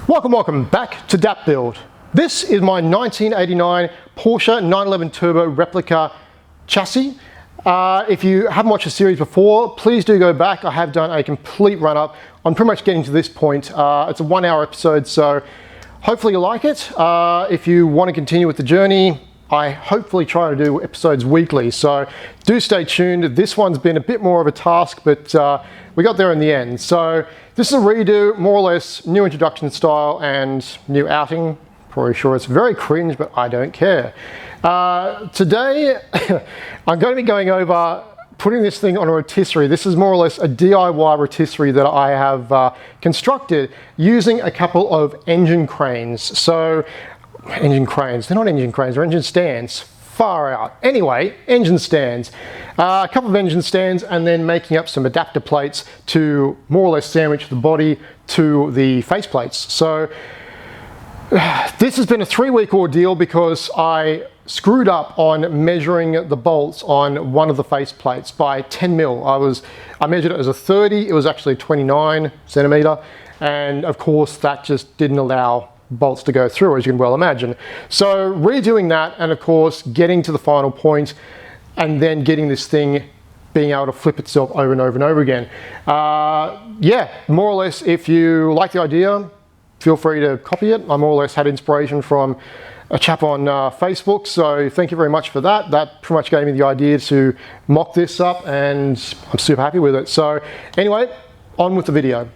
Welcome back to DAP Build. This is my 1989 Porsche 911 Turbo Replica chassis. If you haven't watched the series before, please do go back. I have done a complete run-up. I'm pretty much getting to this point. It's a 1 hour episode, so hopefully you like it. If you want to continue with the journey, I hopefully try to do episodes weekly, so do stay tuned. This one's been a bit more of a task, but we got there in the end. So this is a redo, more or less new introduction style and new outing. Probably sure it's very cringe, but I don't care. Today I'm going to be going over putting this thing on a rotisserie. This is more or less a DIY rotisserie that I have constructed using a couple of engine cranes. So engine cranes, they're not engine cranes, they're engine stands. Far out. Anyway, engine stands. A couple of engine stands and then making up some adapter plates to more or less sandwich the body to the face plates. So this has been a 3-week ordeal because I screwed up on measuring the bolts on one of the face plates by 10 mil. I measured it as a 30, it was actually 29 centimeter. And of course that just didn't allow bolts to go through, as you can well imagine. So redoing that, and of course getting to the final point and then getting this thing being able to flip itself over and over and over again. Yeah, more or less, if you like the idea, feel free to copy it. I more or less had inspiration from a chap on Facebook, so thank you very much for that. That pretty much gave me the idea to mock this up, and I'm super happy with it. So anyway, on with the video.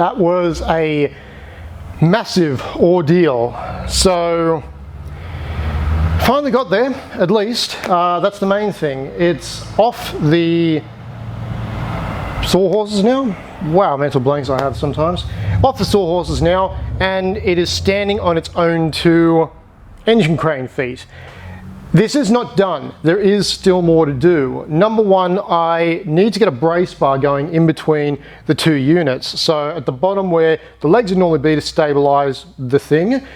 That was a massive ordeal. So finally got there, at least. That's the main thing. It's off the sawhorses now. Wow, mental blanks I have sometimes. Off the sawhorses now, and it is standing on its own two engine crane feet. This is not done. There is still more to do. Number one, I need to get a brace bar going in between the two units. So at the bottom where the legs would normally be to stabilize the thing,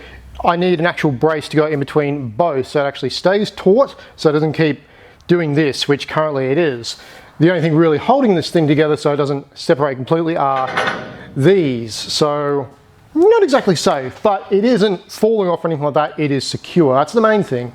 I need an actual brace to go in between both so it actually stays taut, so it doesn't keep doing this, which currently it is. The only thing really holding this thing together so it doesn't separate completely are these. So not exactly safe, but it isn't falling off or anything like that. It is secure. That's the main thing.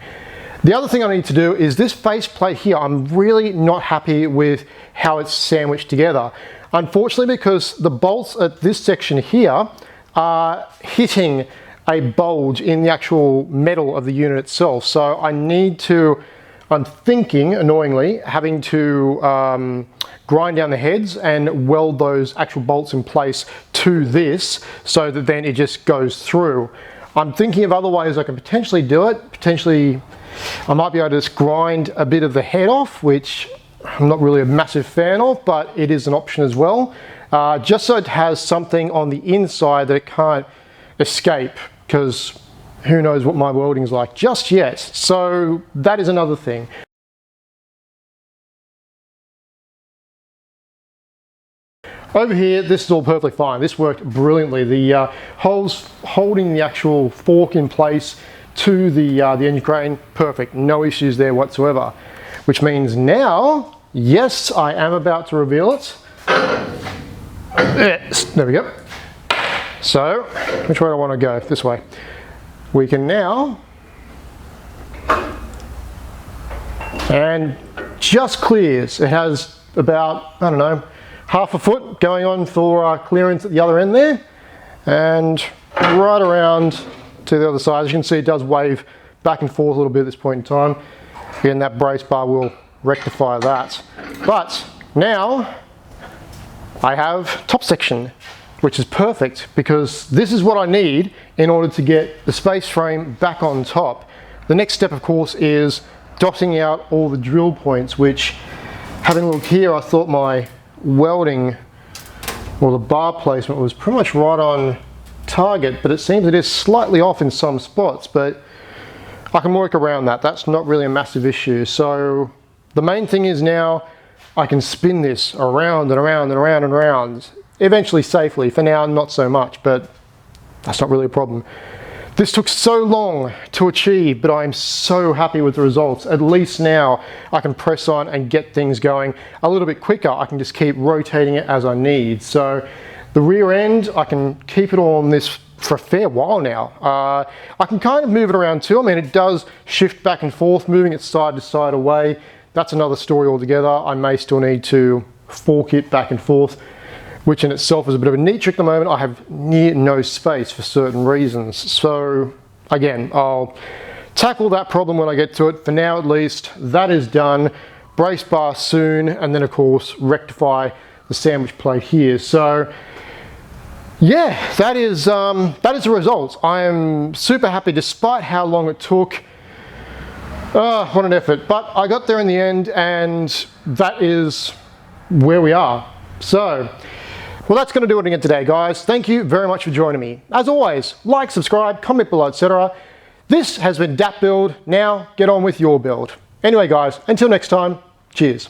The other thing I need to do is this face plate here. I'm really not happy with how it's sandwiched together. Unfortunately, because the bolts at this section here are hitting a bulge in the actual metal of the unit itself. So I need to, I'm thinking, annoyingly, having to grind down the heads and weld those actual bolts in place to this so that then it just goes through. I'm thinking of other ways I can potentially do it. Potentially, I might be able to just grind a bit of the head off, which I'm not really a massive fan of, but it is an option as well. Just so it has something on the inside that it can't escape, because who knows what my welding's like just yet. So that is another thing. Over here, this is all perfectly fine. This worked brilliantly. The holes holding the actual fork in place to the engine crane, perfect. No issues there whatsoever. Which means now, yes, I am about to reveal it. Yes, there we go. So, which way do I want to go? This way. We can now, and just clears. It has about, I don't know, half a foot going on for clearance at the other end there, and right around to the other side. As you can see, it does wave back and forth a little bit at this point in time. Again, that brace bar will rectify that. But now I have top section, which is perfect because this is what I need in order to get the space frame back on top. The next step, of course, is dotting out all the drill points, which, having a look here, I thought my welding or the bar placement was pretty much right on target, but it seems it is slightly off in some spots, but I can work around that. That's not really a massive issue. So the main thing is now I can spin this around and around and around and around, eventually safely. For now, not so much, but that's not really a problem. This took so long to achieve, but I'm so happy with the results. At least now I can press on and get things going a little bit quicker. I can just keep rotating it as I need. So the rear end, I can keep it on this for a fair while now. I can kind of move it around too. I mean, it does shift back and forth, moving it side to side away. That's another story altogether. I may still need to fork it back and forth, which in itself is a bit of a niche at the moment. I have near no space for certain reasons. So again, I'll tackle that problem when I get to it. For now, at least, that is done. Brace bar soon, and then of course, rectify the sandwich plate here. So yeah, that is the results. I am super happy despite how long it took. What an effort. But I got there in the end, and that is where we are. So, well, that's going to do it again today, guys. Thank you very much for joining me. As always, like, subscribe, comment below, etc. This has been Dat Build. Now, get on with your build. Anyway, guys, until next time, cheers.